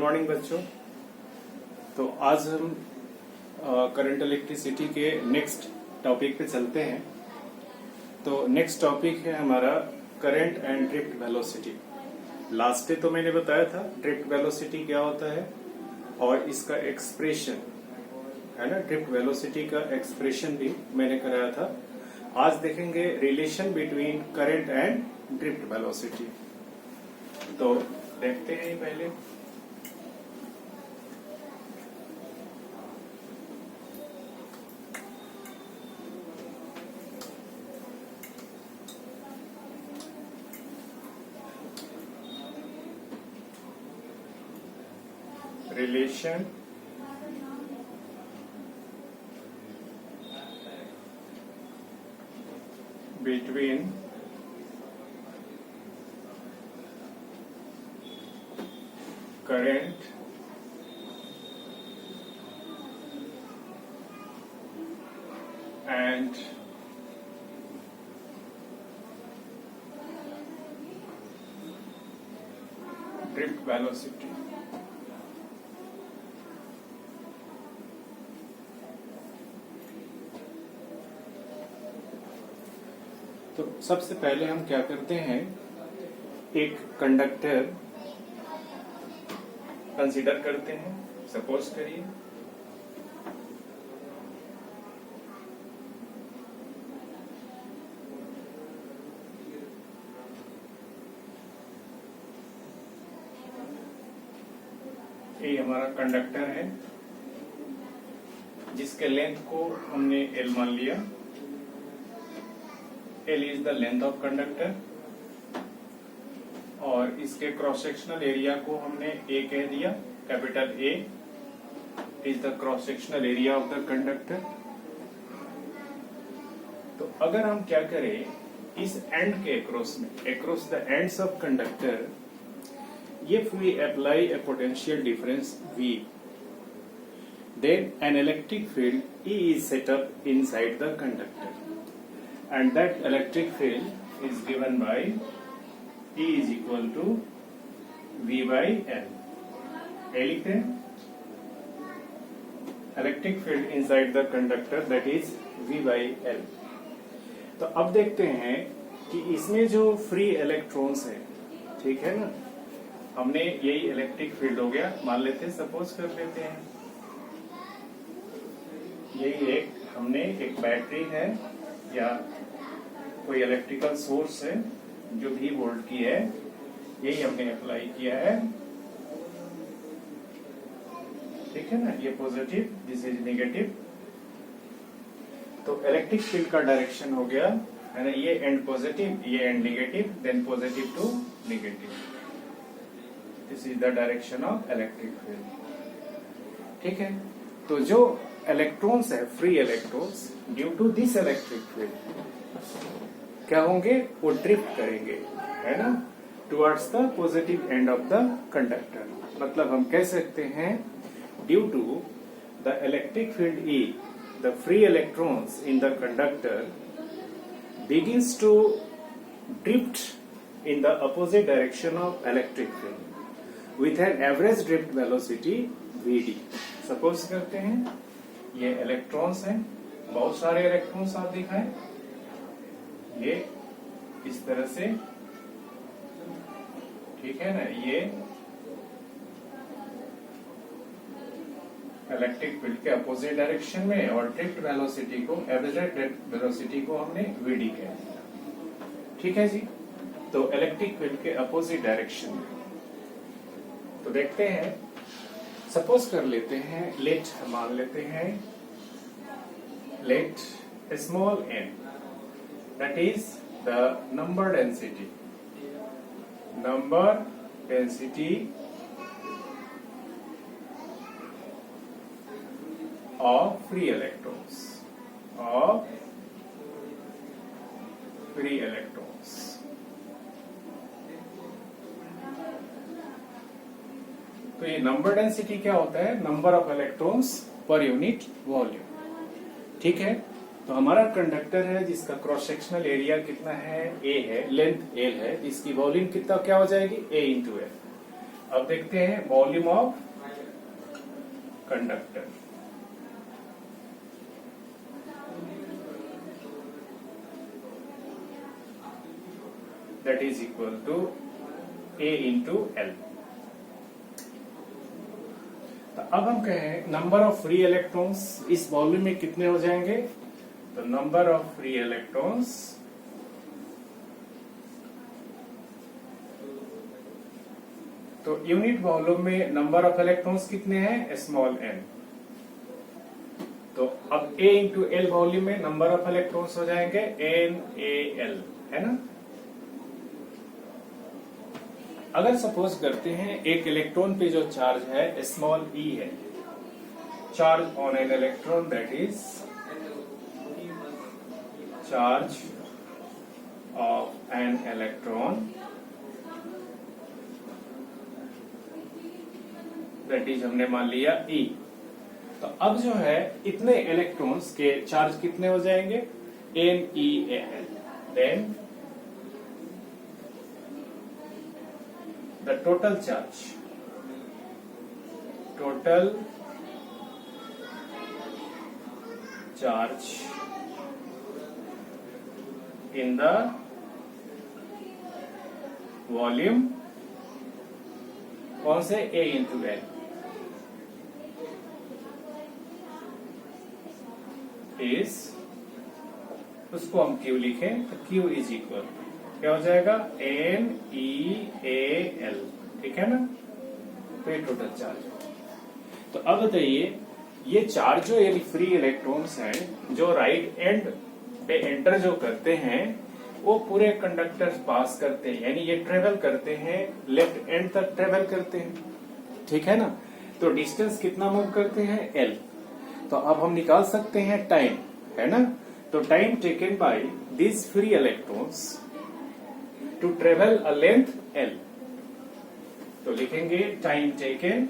Morning बच्चों। तो आज हम करंट इलेक्ट्रिसिटी के नेक्स्ट टॉपिक पे चलते हैं। तो नेक्स्ट टॉपिक है हमारा current and drift velocity. Last day तो मैंने बताया था ड्रिफ्ट वेलोसिटी क्या होता है और इसका एक्सप्रेशन है ना, ड्रिफ्ट वेलोसिटी का एक्सप्रेशन भी मैंने कराया था। आज देखेंगे relation between current and drift velocity. तो देखते हैं पहले relation between current and drift velocity। तो सबसे पहले हम क्या करते हैं, एक कंडक्टर कंसीडर करते हैं। सपोज करिए ये हमारा कंडक्टर है जिसके लेंथ को हमने एल मान लिया। L is the length of conductor और इसके क्रॉस सेक्शनल एरिया को हमने A कह दिया। Capital A is the cross sectional area of the conductor. तो अगर हम क्या करें, इस एंड के across the ends of conductor, if we apply a potential difference V, then an electric field E is set up inside the conductor, and that electric field is given by E is equal to V by L। A लिखते हैं, electric field inside the conductor that is V by L। तो अब देखते हैं कि इसमें जो free electrons है, ठीक है ना, हमने यही इलेक्ट्रिक फील्ड हो गया मान लेते हैं। सपोज कर लेते हैं यही हमने एक बैटरी है या कोई इलेक्ट्रिकल सोर्स है जो भी वोल्ट की है, यही हमने अप्लाई किया है, ठीक है ना। ये पॉजिटिव, दिस इज नेगेटिव। तो इलेक्ट्रिक फील्ड का डायरेक्शन हो गया है ना, ये एंड पॉजिटिव, ये end negative, then positive to negative. This is the direction of electric field, ठीक है। तो जो इलेक्ट्रॉन्स है, free electrons, due to this electric field क्या होंगे, वो ड्रिफ्ट करेंगे, है ना, towards the positive end of the conductor. मतलब हम कह सकते हैं due to the electric field E, the free electrons in the conductor begins to drift in the opposite direction of electric field with an average drift velocity Vd। Suppose करते हैं ये electrons हैं, बहुत सारे इलेक्ट्रॉन्स आप दिखाएं, ये इस तरह से, ठीक है ना, ये इलेक्ट्रिक फील्ड के अपोजिट डायरेक्शन में, और ड्रिफ्ट वेलोसिटी को, एवरेज ड्रिफ्ट वेलोसिटी को हमने Vd कह दिया, ठीक है जी। तो इलेक्ट्रिक फील्ड के अपोजिट डायरेक्शन में तो देखते हैं, सपोज कर लेते हैं, लेट मान लेते हैं, let small n, that is the number density of free electrons, तो ये नंबर डेंसिटी क्या होता है, number of electrons per unit volume, ठीक है। तो हमारा कंडक्टर है जिसका क्रॉस सेक्शनल एरिया कितना है, A है, लेंथ L है, इसकी वॉल्यूम कितना क्या हो जाएगी, A इंटू L। अब देखते हैं volume of conductor. That is equal to A into L। तो अब हम कहें नंबर ऑफ फ्री इलेक्ट्रॉन्स इस वॉल्यूम में कितने हो जाएंगे? तो नंबर ऑफ फ्री इलेक्ट्रॉन्स तो यूनिट वॉल्यूम में नंबर ऑफ इलेक्ट्रॉन्स कितने हैं? Small n। तो अब A इंटू L वॉल्यूम में नंबर ऑफ इलेक्ट्रॉन्स हो जाएंगे NaL, है ना। अगर सपोज करते हैं एक इलेक्ट्रॉन पे जो चार्ज है स्मॉल e है, charge on an electron that is charge of an electron that is हमने मान लिया e। तो अब जो है इतने इलेक्ट्रॉन्स के चार्ज कितने हो जाएंगे? NeAl। Then the total charge in the volume कौन से? A into L is, उसको हम Q लिखें तो Q इज इक्वल क्या हो जाएगा? NeAl, ठीक है ना। तो ये टोटल चार्ज। तो अब बताइए ये चार्ज जो यानी फ्री इलेक्ट्रॉन्स हैं जो राइट एंड पे एंटर जो करते हैं वो पूरे कंडक्टर्स पास करते हैं, यानी ये ट्रेवल करते हैं लेफ्ट एंड तक ट्रेवल करते हैं, ठीक है ना। तो डिस्टेंस कितना मूव करते हैं? L। तो अब हम निकाल सकते हैं टाइम, है ना। तो time taken by this free electrons to travel a length L। तो लिखेंगे time taken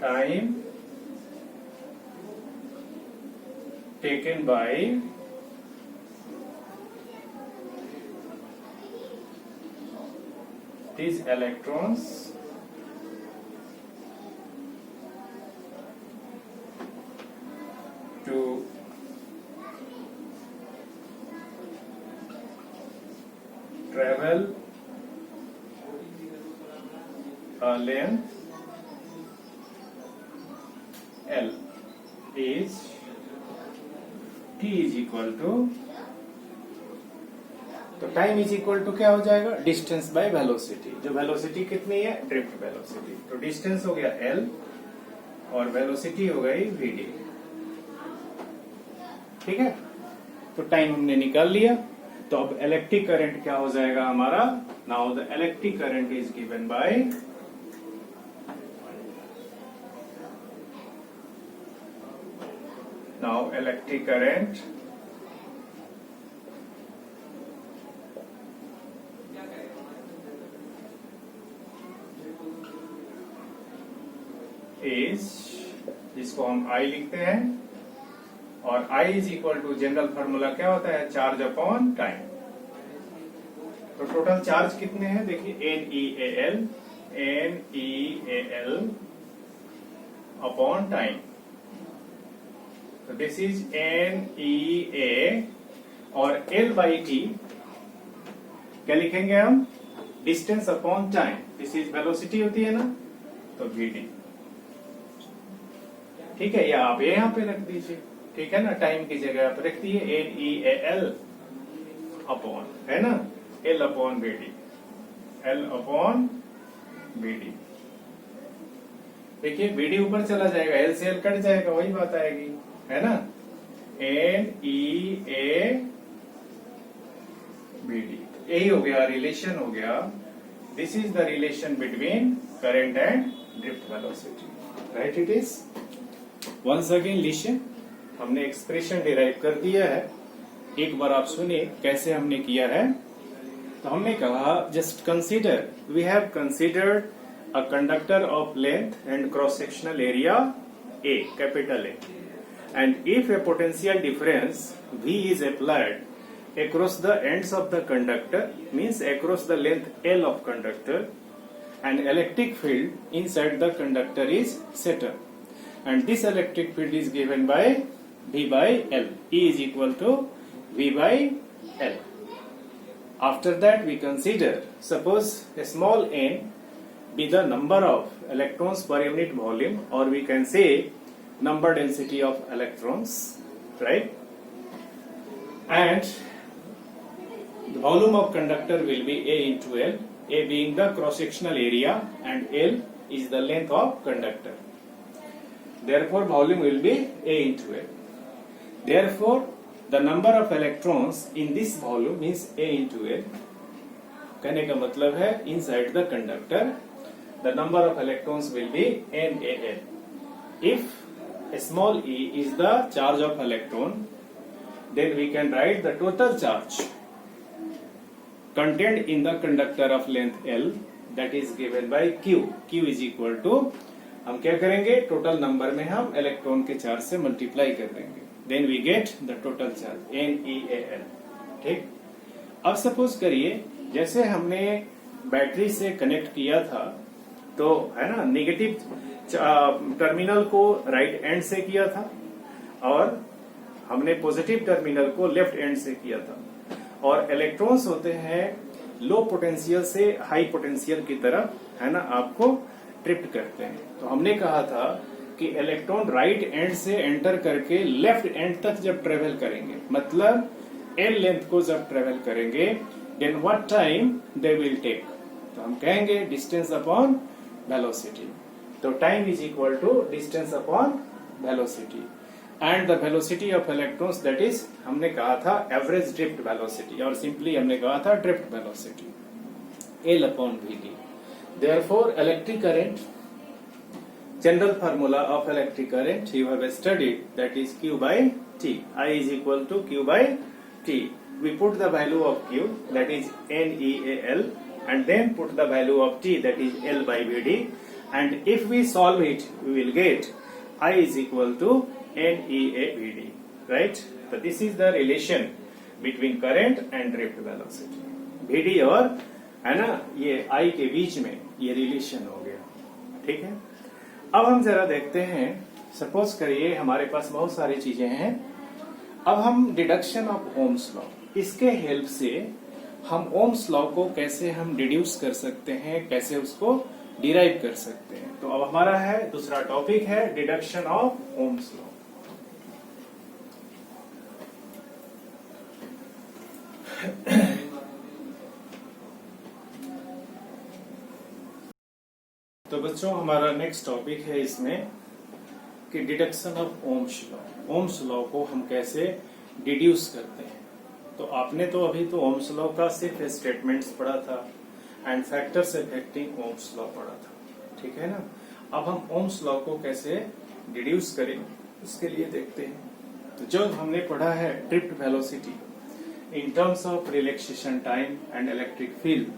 by these electrons to travel a length L is T is equal to, तो टाइम इज इक्वल टू क्या हो जाएगा? Distance by velocity. जो velocity कितनी है? Drift velocity. तो डिस्टेंस हो गया L और वेलोसिटी हो गई vd, ठीक है। तो टाइम हमने निकाल लिया। तो अब इलेक्ट्रिक करंट क्या हो जाएगा हमारा? Now the electric current is given by electric current is, जिसको हम I लिखते हैं, और I is equal to general formula क्या होता है? Charge upon time. तो टोटल चार्ज कितने हैं? देखिए NeAl अपॉन टाइम। तो दिस इज NeA और L बाई T क्या लिखेंगे हम? Distance upon time. This is velocity होती है ना, तो vd, ठीक है। या आप यहाँ पे रख दीजिए, ठीक है ना। टाइम की जगह आप रख दिए NeAl अपॉन, है ना, L upon vd, L upon vd। देखिए vd ऊपर चला जाएगा, L से L कट जाएगा, वही बात आएगी, है ना। NeA vd, यही हो गया रिलेशन, हो गया। This is the relation between current and drift velocity, right. It is once again लिशन, हमने एक्सप्रेशन डिराइव कर दिया है। एक बार आप सुनिए कैसे हमने किया है। तो हमने कहा just consider, we have considered a conductor of length and cross sectional area A, capital A, and if a potential difference V is applied across the ends of the conductor means across the length L of conductor, and electric field inside the conductor is set up, and this electric field is given by V by L. E is equal to V by L. After that we consider, suppose a small n be the number of electrons per unit volume, or we can say number density of electrons, right? And the volume of conductor will be A into L, A being the cross-sectional area and L is the length of conductor. Therefore, volume will be A into L. Therefore, the number of electrons in this volume means A into L. कहने का मतलब है inside the conductor, the number of electrons will be NaL. If a small e is the charge of electron, then we can write the total charge contained in the conductor of length L, that is given by Q. Q is equal to, हम क्या करेंगे, total number में हम electron के charge से multiply कर देंगे, then we get the total charge NeAl. ठीक, अब सपोज करिए जैसे हमने बैटरी से कनेक्ट किया था, तो है ना, नेगेटिव टर्मिनल को राइट एंड से किया था और हमने पॉजिटिव टर्मिनल को लेफ्ट एंड से किया था, और इलेक्ट्रॉन्स होते हैं लो पोटेंशियल से हाई पोटेंशियल की तरफ, है ना, आपको ड्रिफ्ट करते हैं. तो हमने कहा था कि इलेक्ट्रॉन राइट एंड से एंटर करके लेफ्ट एंड तक जब ट्रेवल करेंगे, मतलब एल लेंथ को जब ट्रेवल करेंगे, then what time they will take, तो हम कहेंगे डिस्टेंस अपॉन वेलोसिटी. तो time is equal to distance upon velocity, and the velocity of electrons, that is हमने कहा था एवरेज ड्रिफ्ट वेलोसिटी, और सिंपली हमने कहा था drift velocity L upon Vd. Therefore, electric current, general formula of electric current you have studied, that is Q by T. I is equal to Q by T. We put the value of Q, that is NeAl, and then put the value of T, that is L by Vd, and if we solve it, we will get I is equal to NeAVd, right? So this is the relation between current and drift velocity. Vd और है ना, ये I के बीच में ये relation हो गया. ठीक है, अब हम जरा देखते हैं, सपोज करिए हमारे पास बहुत सारी चीजें हैं. अब हम डिडक्शन ऑफ ओम्स लॉ, इसके हेल्प से हम ओम्स लॉ को कैसे हम डिड्यूस कर सकते हैं, कैसे उसको डिराइव कर सकते हैं. तो अब हमारा है दूसरा टॉपिक है डिडक्शन ऑफ ओम्स लॉ. तो बच्चों हमारा नेक्स्ट टॉपिक है इसमें कि deduction of Ohm's law. Ohm's law को हम कैसे डिड्यूस करते हैं. तो आपने तो अभी तो ओम्स लॉ का सिर्फ स्टेटमेंट्स पढ़ा था and factors affecting Ohm's law पढ़ा था, ठीक है ना. अब हम ओम्स लॉ को कैसे डिड्यूस करें उसके लिए देखते हैं. तो जो हमने पढ़ा है drift velocity in terms of relaxation time and electric field,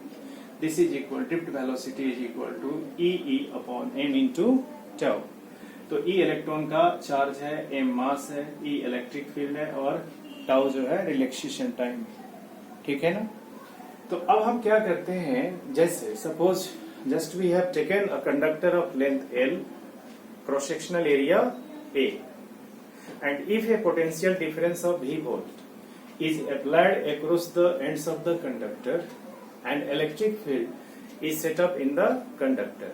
this is equal, drift velocity is equal to E upon m into tau. तो E इलेक्ट्रॉन का चार्ज है, m मास है, E इलेक्ट्रिक फील्ड है और टाउ जो है relaxation time, ठीक है ना. तो अब हम क्या करते हैं, जैसे suppose just we have taken a conductor of length L, cross sectional area A, and if a potential difference of V volt is applied across the ends of the conductor, and electric field is set up in the conductor,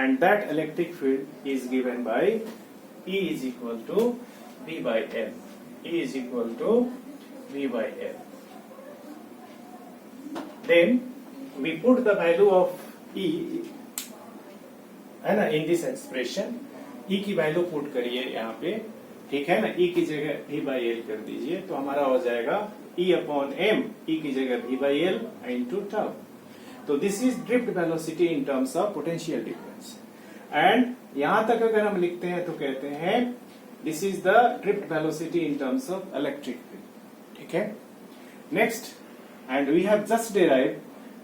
and that electric field is given by E is equal to V by L. E is equal to V by L. Then we put the value of E, है ना, in this expression. E की value put करिए यहाँ पे, ठीक है ना. E की जगह V by L कर दीजिए, तो हमारा हो जाएगा E upon m, E की जगह V by L into tau. तो this is drift velocity in terms of potential difference. And यहां तक अगर हम लिखते हैं तो कहते हैं this is the drift velocity in terms of electric field, ठीक है. Next, and we have just derive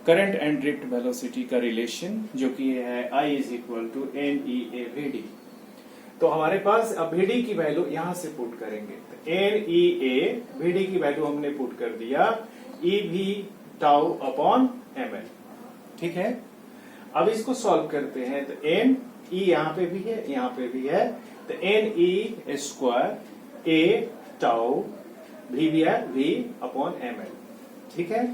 current and drift velocity का रिलेशन, जो कि है I is equal to NeAVd. तो हमारे पास अब VD की वैल्यू यहां से पुट करेंगे, तो NEA VD की वैल्यू हमने पुट कर दिया EV टाउ अपॉन ml, ठीक है। अब इसको सॉल्व करते हैं, तो N E यहाँ पे भी है, यहाँ पे भी है, तो NE square A tau V भी है V अपॉन ml, ठीक है।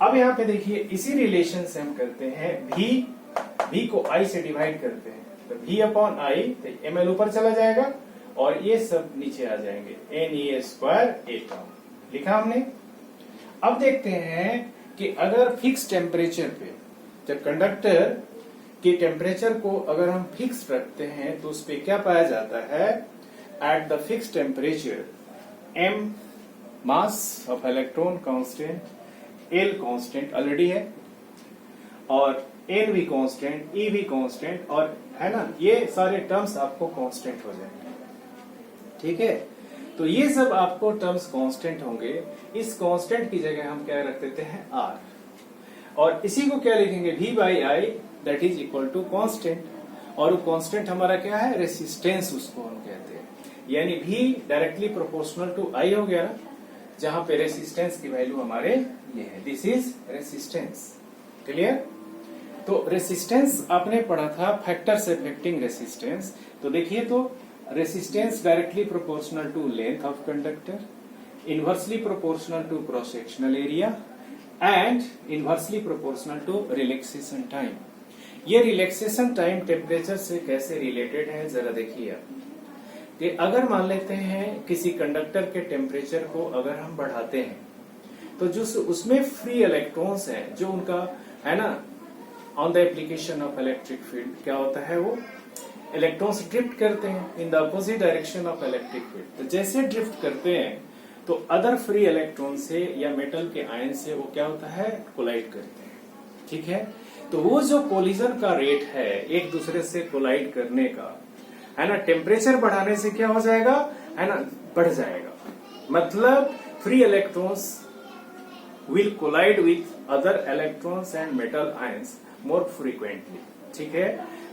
अब यहाँ पे देखिए इसी रिलेशन से हम करते हैं V को I से डिवाइड करते हैं, तो V अपॉन I, तो ml ऊपर चला जाएगा और ये सब नीचे आ जाएंगे, NE स्क्वायर A टाउ लिखा हमने। अब देखते हैं कि अगर फिक्स टेम्परेचर पे, जब कंडक्टर के टेम्परेचर को अगर हम फिक्स रखते हैं तो उस पे क्या पाया जाता है, at the fix temperature m mass of electron constant, L constant already है और N भी कांस्टेंट, E भी कांस्टेंट, और है ना ये सारे टर्म्स आपको कांस्टेंट हो जाएंगे, ठीक है। तो ये सब आपको टर्म्स कांस्टेंट होंगे, इस कांस्टेंट की जगह हम क्या रख देते हैं R, और इसी को क्या लिखेंगे V by I that is equal to constant, और वो कांस्टेंट हमारा क्या है, रेसिस्टेंस उसको हम कहते हैं, यानी V directly proportional to I हो गया ना, जहां पे रेसिस्टेंस की वैल्यू हमारे ये है, दिस इज रेसिस्टेंस, क्लियर। तो रेसिस्टेंस आपने पढ़ा था फैक्टर्स अफेक्टिंग रेसिस्टेंस, तो देखिए तो resistance directly proportional to length of conductor, inversely proportional to cross sectional area and inversely proportional to relaxation time. ये रिलैक्सेशन टाइम टेम्परेचर से कैसे रिलेटेड है जरा देखिए आप, कि अगर मान लेते हैं किसी कंडक्टर के टेम्परेचर को अगर हम बढ़ाते हैं तो जो उसमें फ्री इलेक्ट्रॉन्स हैं, जो उनका है ना on the application of electric field क्या होता है, वो इलेक्ट्रॉन्स ड्रिफ्ट करते हैं in the opposite direction of electric field. तो जैसे ड्रिफ्ट करते हैं तो अदर फ्री इलेक्ट्रॉन से या मेटल के आयन से वो क्या होता है, कोलाइड करते हैं, ठीक है। तो वो जो कोलिजन का रेट है एक दूसरे से कोलाइड करने का, है ना, टेम्परेचर बढ़ाने से क्या हो जाएगा, है ना, बढ़ जाएगा। मतलब free electrons will collide with other electrons and metal ions more frequently, ठीक है,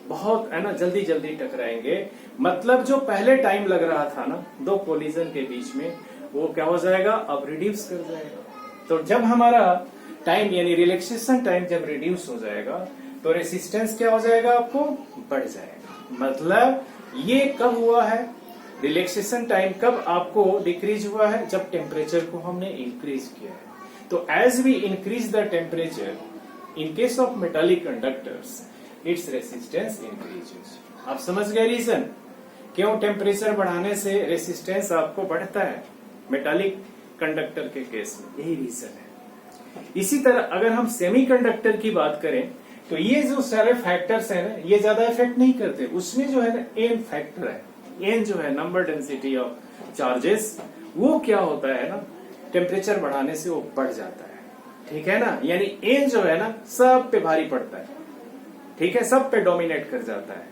बहुत है ना जल्दी जल्दी टकराएंगे। मतलब जो पहले टाइम लग रहा था ना दो कोलिजन के बीच में, वो क्या हो जाएगा, अब रिड्यूस कर जाएगा। तो जब हमारा टाइम यानी रिलैक्सेशन टाइम जब रिड्यूस हो जाएगा तो रेसिस्टेंस क्या हो जाएगा, आपको बढ़ जाएगा। मतलब ये कब हुआ है, रिलैक्सेशन टाइम कब आपको डिक्रीज हुआ है, जब टेम्परेचर को हमने इंक्रीज किया है। तो as we increase the temperature in case of metallic conductors its resistance increases. आप समझ गए रीजन, क्यों टेम्परेचर बढ़ाने से रेसिस्टेंस आपको बढ़ता है मेटालिक कंडक्टर के केस में, यही रीजन है। इसी तरह अगर हम सेमीकंडक्टर की बात करें तो ये जो सारे फैक्टर्स है ना, ये ज्यादा इफेक्ट नहीं करते, उसमें जो है ना एन फैक्टर है, एन जो है नंबर डेंसिटी ऑफ चार्जेस, वो क्या होता है ना टेम्परेचर बढ़ाने से वो बढ़ जाता है, ठीक है ना। यानी एन जो है ना सब पे भारी पड़ता है, ठीक है, सब पे डोमिनेट कर जाता है,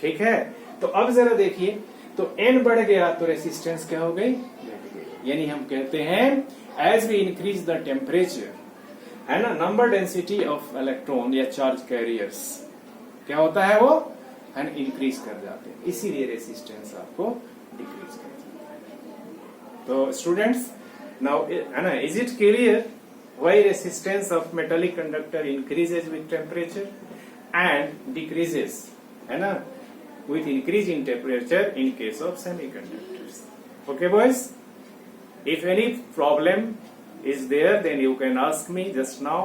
ठीक है। तो अब जरा देखिए, तो एन बढ़ गया तो रेसिस्टेंस क्या हो गई, घट गई। यानी हम कहते हैं as we increase the temperature, है ना, नंबर डेंसिटी ऑफ इलेक्ट्रॉन या चार्ज कैरियर्स क्या होता है, वो है ना इंक्रीज कर जाते हैं, इसीलिए रेसिस्टेंस आपको डिक्रीज कर जाता है। तो स्टूडेंट्स नाउ है ना, is it clear why resistance of metallic conductor increases with temperature and decreases, है ना, with increase in temperature in case of semiconductors. Okay boys, if any problem is there then you can ask me just now,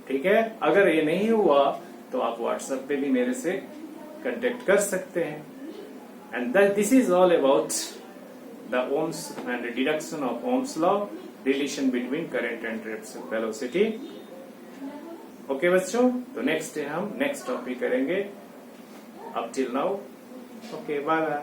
ठीक है। अगर ये नहीं हुआ तो आप व्हाट्सएप पे भी मेरे से कांटेक्ट कर सकते हैं। And this is all about the Ohm's and deduction of Ohm's law, relation between current and velocity. Okay बच्चों, तो नेक्स्ट डे हम नेक्स्ट टॉपिक करेंगे। Up till now, okay, bye bye.